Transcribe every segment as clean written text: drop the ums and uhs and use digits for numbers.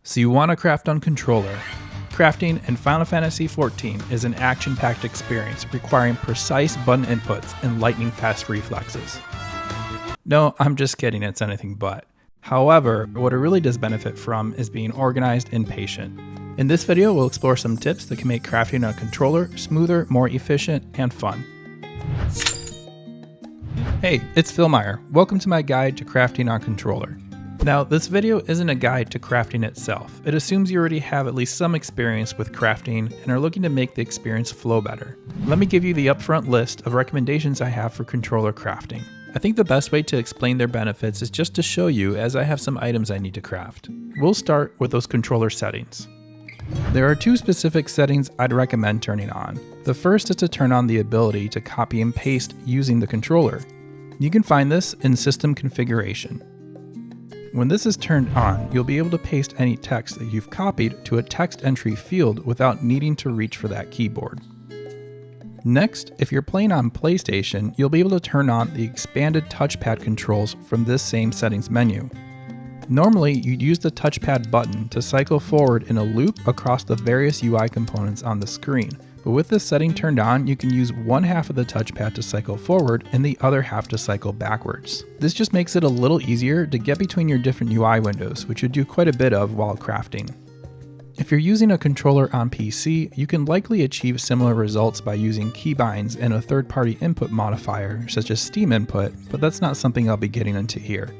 So you want to craft on controller. Crafting in Final Fantasy XIV is an action-packed experience requiring precise button inputs and lightning-fast reflexes. No, I'm just kidding, it's anything but. However, what it really does benefit from is being organized and patient. In this video, we'll explore some tips that can make crafting on a controller smoother, more efficient, and fun. Hey, it's Phil Meyer. Welcome to my guide to crafting on controller. Now, this video isn't a guide to crafting itself. It assumes you already have at least some experience with crafting and are looking to make the experience flow better. Let me give you the upfront list of recommendations I have for controller crafting. I think the best way to explain their benefits is just to show you, as I have some items I need to craft. We'll start with those controller settings. There are two specific settings I'd recommend turning on. The first is to turn on the ability to copy and paste using the controller. You can find this in System Configuration. When this is turned on, you'll be able to paste any text that you've copied to a text entry field without needing to reach for that keyboard. Next, if you're playing on PlayStation, you'll be able to turn on the expanded touchpad controls from this same settings menu. Normally, you'd use the touchpad button to cycle forward in a loop across the various UI components on the screen, but with this setting turned on, you can use one half of the touchpad to cycle forward and the other half to cycle backwards. This just makes it a little easier to get between your different UI windows, which you do quite a bit of while crafting. If you're using a controller on PC, you can likely achieve similar results by using keybinds and a third-party input modifier such as Steam Input, but that's not something I'll be getting into here.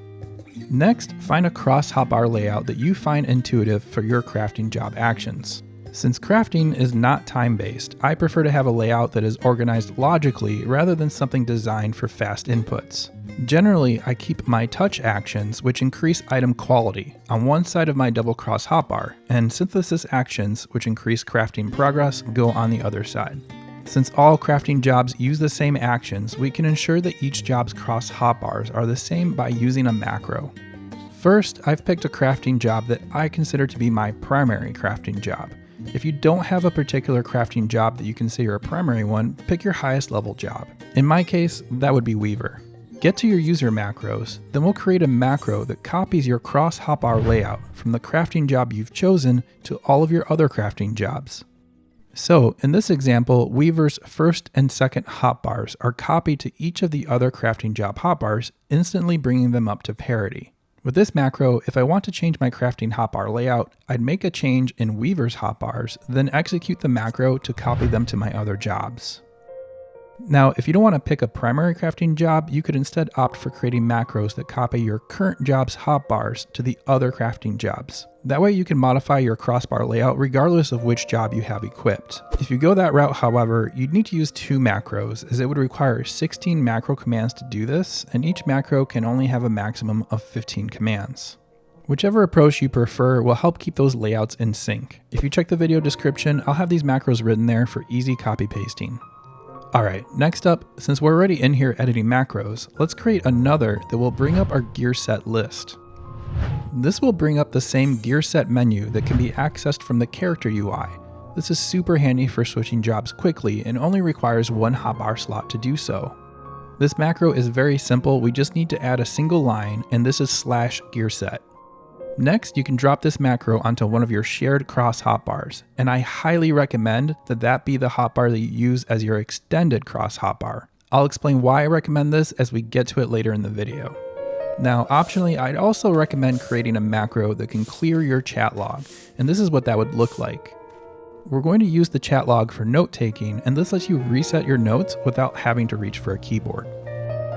Next, find a cross-hotbar layout that you find intuitive for your crafting job actions. Since crafting is not time-based, I prefer to have a layout that is organized logically rather than something designed for fast inputs. Generally, I keep my touch actions, which increase item quality, on one side of my double-cross hotbar, and synthesis actions, which increase crafting progress, go on the other side. Since all crafting jobs use the same actions, we can ensure that each job's cross hotbars are the same by using a macro. First, I've picked a crafting job that I consider to be my primary crafting job. If you don't have a particular crafting job that you consider a primary one, pick your highest level job. In my case, that would be Weaver. Get to your user macros, then we'll create a macro that copies your cross hotbar layout from the crafting job you've chosen to all of your other crafting jobs. So, in this example, Weaver's first and second hotbars are copied to each of the other crafting job hotbars, instantly bringing them up to parity. With this macro, if I want to change my crafting hotbar layout, I'd make a change in Weaver's hotbars, then execute the macro to copy them to my other jobs. Now, if you don't want to pick a primary crafting job, you could instead opt for creating macros that copy your current job's hotbars to the other crafting jobs. That way you can modify your crossbar layout regardless of which job you have equipped. If you go that route, however, you'd need to use two macros, as it would require 16 macro commands to do this, and each macro can only have a maximum of 15 commands. Whichever approach you prefer will help keep those layouts in sync. If you check the video description, I'll have these macros written there for easy copy pasting. Alright, next up, since we're already in here editing macros, let's create another that will bring up our gear set list. This will bring up the same gear set menu that can be accessed from the character UI. This is super handy for switching jobs quickly and only requires one hotbar slot to do so. This macro is very simple, we just need to add a single line, and this is /gearset. Next, you can drop this macro onto one of your shared cross hotbars, and I highly recommend that that be the hotbar that you use as your extended cross hotbar. I'll explain why I recommend this as we get to it later in the video. Now, optionally, I'd also recommend creating a macro that can clear your chat log, and this is what that would look like. We're going to use the chat log for note taking, and this lets you reset your notes without having to reach for a keyboard.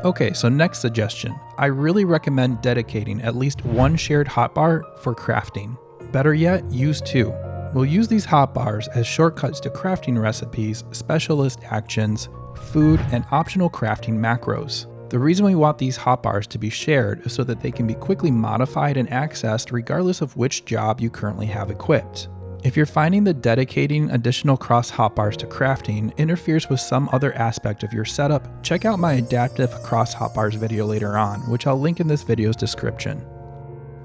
Okay, so next suggestion. I really recommend dedicating at least one shared hotbar for crafting. Better yet, use two. We'll use these hotbars as shortcuts to crafting recipes, specialist actions, food, and optional crafting macros. The reason we want these hotbars to be shared is so that they can be quickly modified and accessed regardless of which job you currently have equipped. If you're finding that dedicating additional cross hotbars to crafting interferes with some other aspect of your setup, check out my adaptive cross hotbars video later on, which I'll link in this video's description.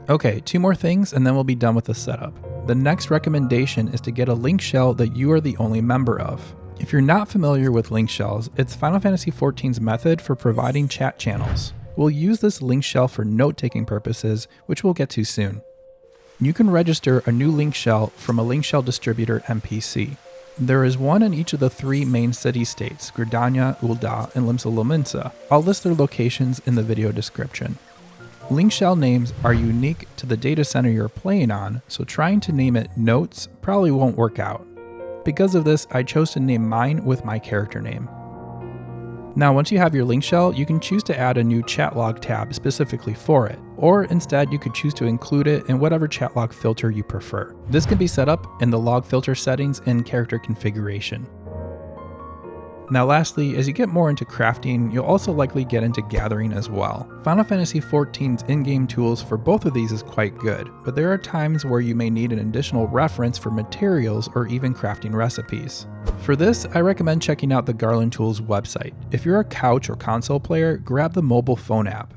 Okay, two more things and then we'll be done with the setup. The next recommendation is to get a Linkshell that you are the only member of. If you're not familiar with Linkshells, it's Final Fantasy XIV's method for providing chat channels. We'll use this Linkshell for note-taking purposes, which we'll get to soon. You can register a new Linkshell from a Linkshell distributor NPC. There is one in each of the 3 main city-states, Gridania, Ul'dah, and Limsa. I'll list their locations in the video description. Linkshell names are unique to the data center you're playing on, so trying to name it Notes probably won't work out. Because of this, I chose to name mine with my character name. Now once you have your Linkshell, you can choose to add a new chat log tab specifically for it, or instead you could choose to include it in whatever chat log filter you prefer. This can be set up in the log filter settings in character configuration. Now lastly, as you get more into crafting, you'll also likely get into gathering as well. Final Fantasy XIV's in-game tools for both of these is quite good, but there are times where you may need an additional reference for materials or even crafting recipes. For this, I recommend checking out the Garland Tools website. If you're a couch or console player, grab the mobile phone app.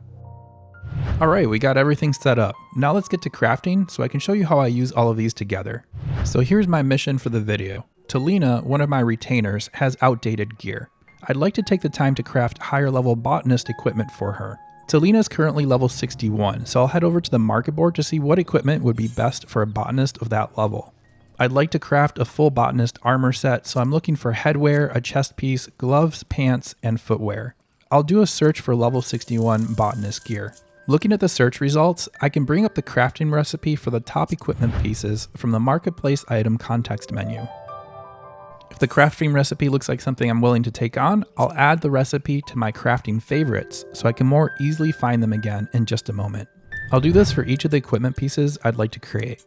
Alright, we got everything set up. Now let's get to crafting so I can show you how I use all of these together. So here's my mission for the video. Talina, one of my retainers, has outdated gear. I'd like to take the time to craft higher level botanist equipment for her. Talina is currently level 61, so I'll head over to the market board to see what equipment would be best for a botanist of that level. I'd like to craft a full botanist armor set, so I'm looking for headwear, a chest piece, gloves, pants, and footwear. I'll do a search for level 61 botanist gear. Looking at the search results, I can bring up the crafting recipe for the top equipment pieces from the marketplace item context menu. If the crafting recipe looks like something I'm willing to take on, I'll add the recipe to my crafting favorites so I can more easily find them again in just a moment. I'll do this for each of the equipment pieces I'd like to create.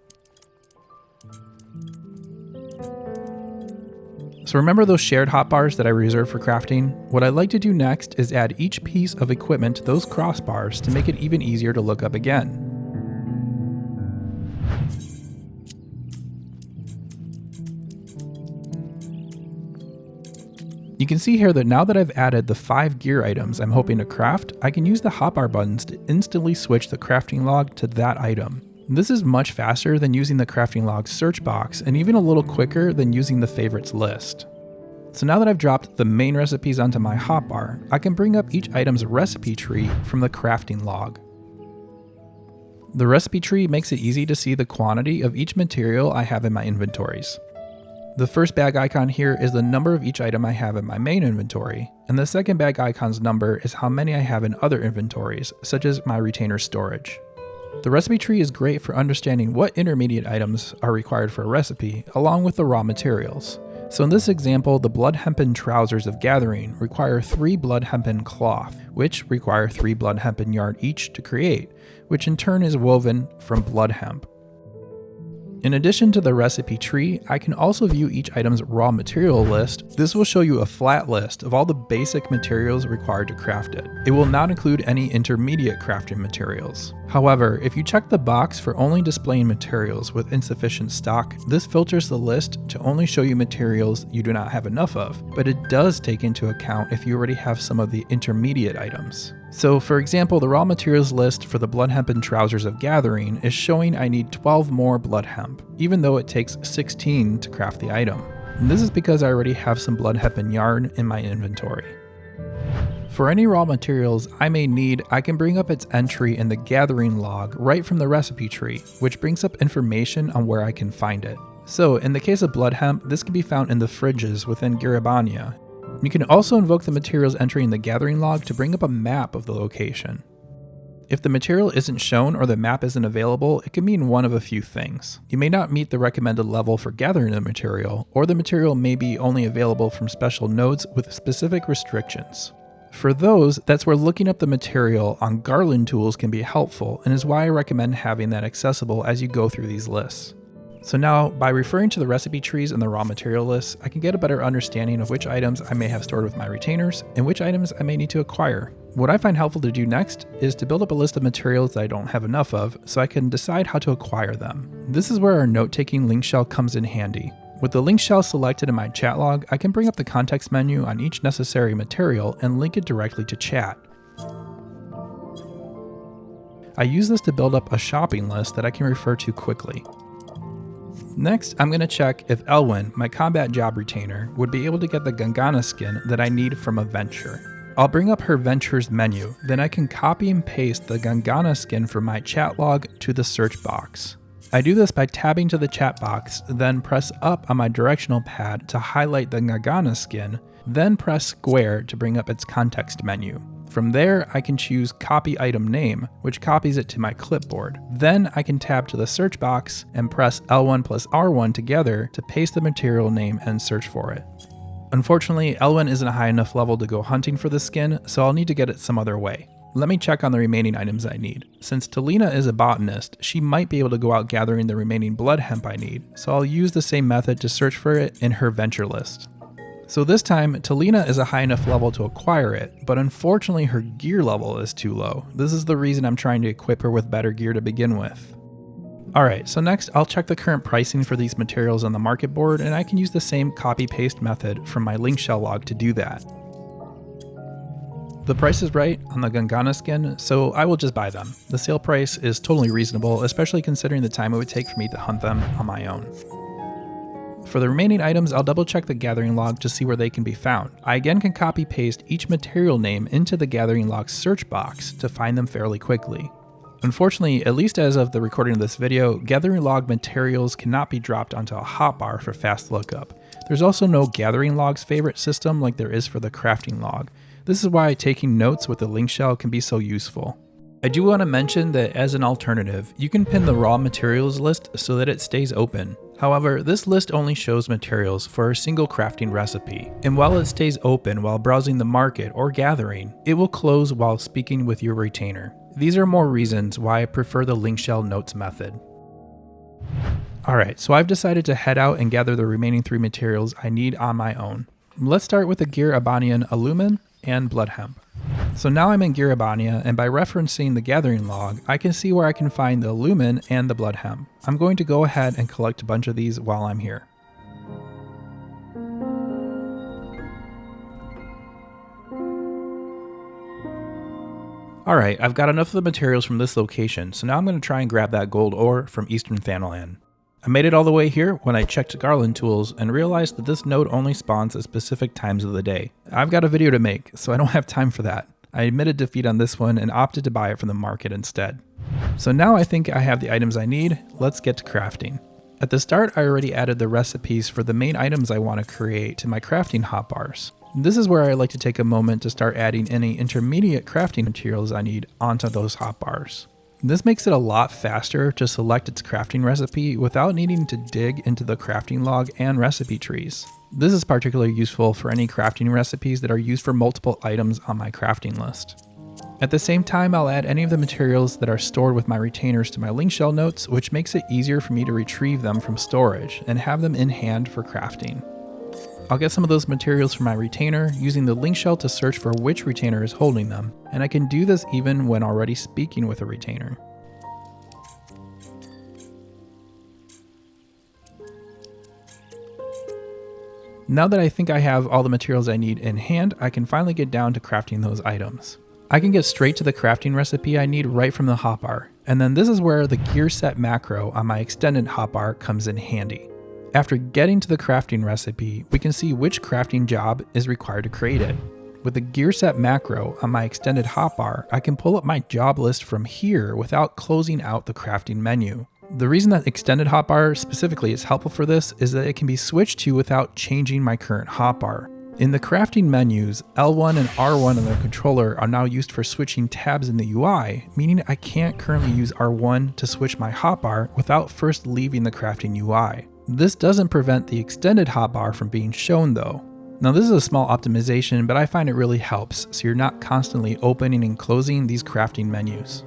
So remember those shared hotbars that I reserved for crafting? What I'd like to do next is add each piece of equipment to those crossbars to make it even easier to look up again. You can see here that now that I've added the 5 gear items I'm hoping to craft, I can use the hotbar buttons to instantly switch the crafting log to that item. This is much faster than using the crafting log search box and even a little quicker than using the favorites list. So now that I've dropped the main recipes onto my hotbar, I can bring up each item's recipe tree from the crafting log. The recipe tree makes it easy to see the quantity of each material I have in my inventories. The first bag icon here is the number of each item I have in my main inventory, and the second bag icon's number is how many I have in other inventories, such as my retainer storage. The recipe tree is great for understanding what intermediate items are required for a recipe, along with the raw materials. So in this example, the blood hempen trousers of gathering require 3 blood hempen cloth, which require 3 blood hempen yarn each to create, which in turn is woven from blood hemp. In addition to the recipe tree, I can also view each item's raw material list. This will show you a flat list of all the basic materials required to craft it. It will not include any intermediate crafting materials. However, if you check the box for only displaying materials with insufficient stock, this filters the list to only show you materials you do not have enough of, but it does take into account if you already have some of the intermediate items. So for example, the raw materials list for the blood hempen trousers of gathering is showing I need 12 more blood hemp, even though it takes 16 to craft the item. And this is because I already have some blood hempen yarn in my inventory. For any raw materials I may need, I can bring up its entry in the gathering log right from the recipe tree, which brings up information on where I can find it. So in the case of blood hemp, this can be found in the fridges within Gridania. You can also invoke the materials entry in the gathering log to bring up a map of the location. If the material isn't shown or the map isn't available, it can mean one of a few things. You may not meet the recommended level for gathering the material, or the material may be only available from special nodes with specific restrictions. For those, that's where looking up the material on Garland Tools can be helpful, and is why I recommend having that accessible as you go through these lists. So now, by referring to the recipe trees and the raw material lists, I can get a better understanding of which items I may have stored with my retainers, and which items I may need to acquire. What I find helpful to do next is to build up a list of materials that I don't have enough of, so I can decide how to acquire them. This is where our note-taking Linkshell comes in handy. With the Linkshell selected in my chat log, I can bring up the context menu on each necessary material and link it directly to chat. I use this to build up a shopping list that I can refer to quickly. Next, I'm going to check if Elwyn, my combat job retainer, would be able to get the Gangana skin that I need from a venture. I'll bring up her ventures menu, then I can copy and paste the Gangana skin from my chat log to the search box. I do this by tabbing to the chat box, then press up on my directional pad to highlight the Ngagana skin, then press square to bring up its context menu. From there, I can choose copy item name, which copies it to my clipboard. Then I can tab to the search box and press L1 plus R1 together to paste the material name and search for it. Unfortunately, L1 isn't a high enough level to go hunting for the skin, so I'll need to get it some other way. Let me check on the remaining items I need. Since Talina is a botanist, she might be able to go out gathering the remaining blood hemp I need, so I'll use the same method to search for it in her venture list. So this time, Talina is a high enough level to acquire it, but unfortunately her gear level is too low. This is the reason I'm trying to equip her with better gear to begin with. Alright, so next I'll check the current pricing for these materials on the market board, and I can use the same copy-paste method from my Linkshell log to do that. The price is right on the Ngagana skin, so I will just buy them. The sale price is totally reasonable, especially considering the time it would take for me to hunt them on my own. For the remaining items, I'll double check the gathering log to see where they can be found. I again can copy paste each material name into the gathering log search box to find them fairly quickly. Unfortunately, at least as of the recording of this video, gathering log materials cannot be dropped onto a hotbar for fast lookup. There's also no gathering logs favorite system like there is for the crafting log. This is why taking notes with the Linkshell can be so useful. I do want to mention that as an alternative, you can pin the raw materials list so that it stays open. However, this list only shows materials for a single crafting recipe, and while it stays open while browsing the market or gathering, it will close while speaking with your retainer. These are more reasons why I prefer the Linkshell notes method. Alright, so I've decided to head out and gather the remaining 3 materials I need on my own. Let's start with the Gear Abanian Alumin and Blood Hemp. So now I'm in Gear Abania, and by referencing the gathering log, I can see where I can find the Alumin and the Blood Hemp. I'm going to go ahead and collect a bunch of these while I'm here. Alright, I've got enough of the materials from this location, so now I'm going to try and grab that gold ore from Eastern Thanalan. I made it all the way here when I checked Garland tools and realized that this node only spawns at specific times of the day. I've got a video to make, so I don't have time for that. I admitted defeat on this one and opted to buy it from the market instead. So now I think I have the items I need, let's get to crafting. At the start, I already added the recipes for the main items I want to create to my crafting hotbars. This is where I like to take a moment to start adding any intermediate crafting materials I need onto those hotbars. This makes it a lot faster to select its crafting recipe without needing to dig into the crafting log and recipe trees. This is particularly useful for any crafting recipes that are used for multiple items on my crafting list. At the same time, I'll add any of the materials that are stored with my retainers to my Linkshell notes, which makes it easier for me to retrieve them from storage and have them in hand for crafting. I'll get some of those materials from my retainer, using the Linkshell to search for which retainer is holding them, and I can do this even when already speaking with a retainer. Now that I think I have all the materials I need in hand, I can finally get down to crafting those items. I can get straight to the crafting recipe I need right from the hotbar, and then this is where the gear set macro on my extended hotbar comes in handy. After getting to the crafting recipe, we can see which crafting job is required to create it. With the gear set macro on my extended hotbar, I can pull up my job list from here without closing out the crafting menu. The reason that extended hotbar specifically is helpful for this is that it can be switched to without changing my current hotbar. In the crafting menus, L1 and R1 on the controller are now used for switching tabs in the UI, meaning I can't currently use R1 to switch my hotbar without first leaving the crafting UI. This doesn't prevent the extended hotbar from being shown though. Now this is a small optimization, but I find it really helps so you're not constantly opening and closing these crafting menus.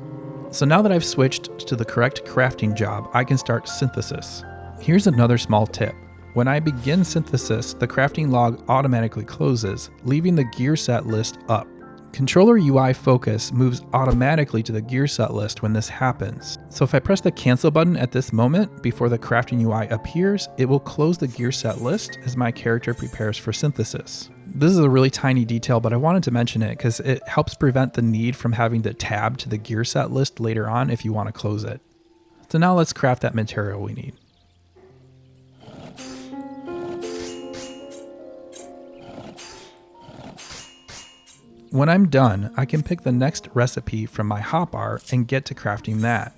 So now that I've switched to the correct crafting job, I can start synthesis. Here's another small tip. When I begin synthesis, the crafting log automatically closes, leaving the gear set list up. Controller UI focus moves automatically to the gear set list when this happens. So if I press the cancel button at this moment before the crafting UI appears, it will close the gear set list as my character prepares for synthesis. This is a really tiny detail, but I wanted to mention it because it helps prevent the need from having to tab to the gear set list later on if you want to close it. So now let's craft that material we need. When I'm done, I can pick the next recipe from my hotbar and get to crafting that.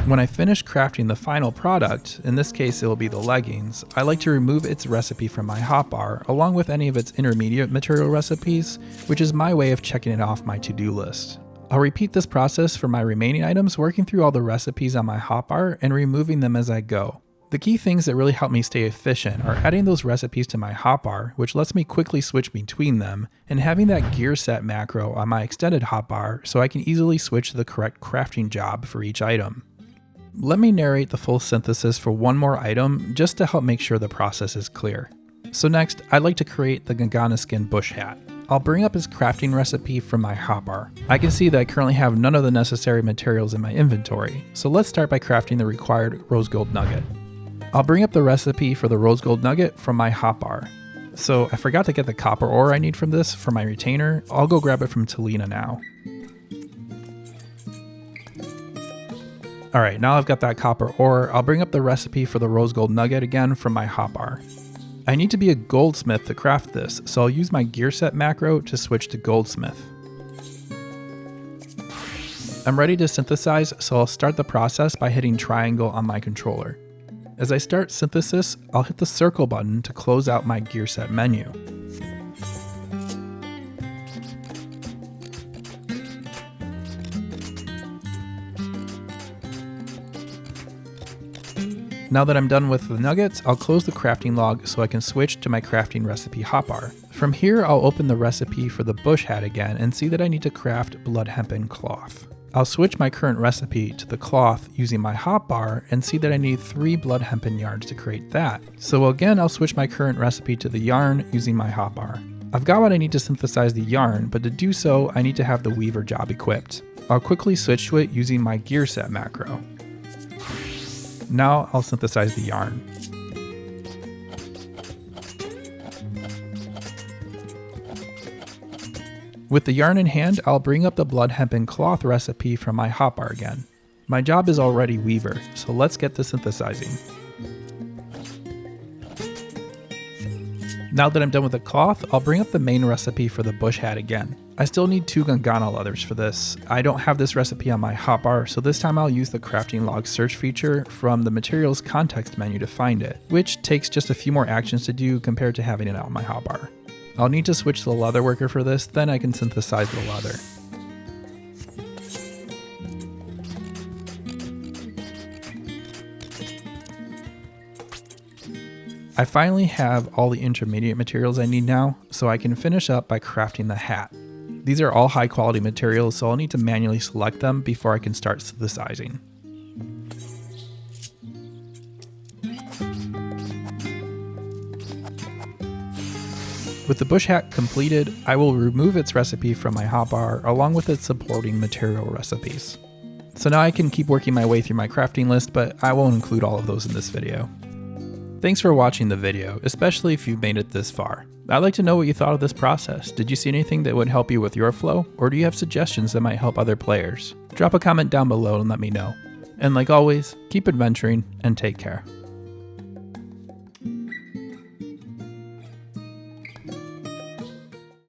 When I finish crafting the final product, in this case it will be the leggings, I like to remove its recipe from my hotbar along with any of its intermediate material recipes, which is my way of checking it off my to-do list. I'll repeat this process for my remaining items, working through all the recipes on my hotbar and removing them as I go. The key things that really help me stay efficient are adding those recipes to my hotbar, which lets me quickly switch between them, and having that gear set macro on my extended hotbar so I can easily switch to the correct crafting job for each item. Let me narrate the full synthesis for one more item just to help make sure the process is clear. So next, I'd like to create the Gangana skin bush hat. I'll bring up his crafting recipe from my hotbar. I can see that I currently have none of the necessary materials in my inventory, so let's start by crafting the required rose gold nugget. I'll bring up the recipe for the rose gold nugget from my hotbar. So I forgot to get the copper ore I need from this for my retainer. I'll go grab it from Talina now. Alright, now I've got that copper ore, I'll bring up the recipe for the rose gold nugget again from my hotbar. I need to be a goldsmith to craft this, so I'll use my gear set macro to switch to goldsmith. I'm ready to synthesize, so I'll start the process by hitting triangle on my controller. As I start synthesis, I'll hit the circle button to close out my gear set menu. Now that I'm done with the nuggets, I'll close the crafting log so I can switch to my crafting recipe hotbar. From here, I'll open the recipe for the bush hat again and see that I need to craft blood hempen cloth. I'll switch my current recipe to the cloth using my hotbar and see that I need 3 blood hempen yarns to create that. So again, I'll switch my current recipe to the yarn using my hotbar. I've got what I need to synthesize the yarn, but to do so, I need to have the weaver job equipped. I'll quickly switch to it using my gear set macro. Now I'll synthesize the yarn. With the yarn in hand, I'll bring up the blood hempen cloth recipe from my hotbar again. My job is already weaver, so let's get to synthesizing. Now that I'm done with the cloth, I'll bring up the main recipe for the bush hat again. I still need 2 Gangana leathers for this. I don't have this recipe on my hotbar, so this time I'll use the crafting log search feature from the materials context menu to find it, which takes just a few more actions to do compared to having it on my hotbar. I'll need to switch to the leather worker for this, then I can synthesize the leather. I finally have all the intermediate materials I need now, so I can finish up by crafting the hat. These are all high quality materials, so I'll need to manually select them before I can start synthesizing. With the bush hat completed, I will remove its recipe from my hotbar along with its supporting material recipes. So now I can keep working my way through my crafting list, but I won't include all of those in this video. Thanks for watching the video, especially if you've made it this far. I'd like to know what you thought of this process. Did you see anything that would help you with your flow, or do you have suggestions that might help other players? Drop a comment down below and let me know. And like always, keep adventuring and take care.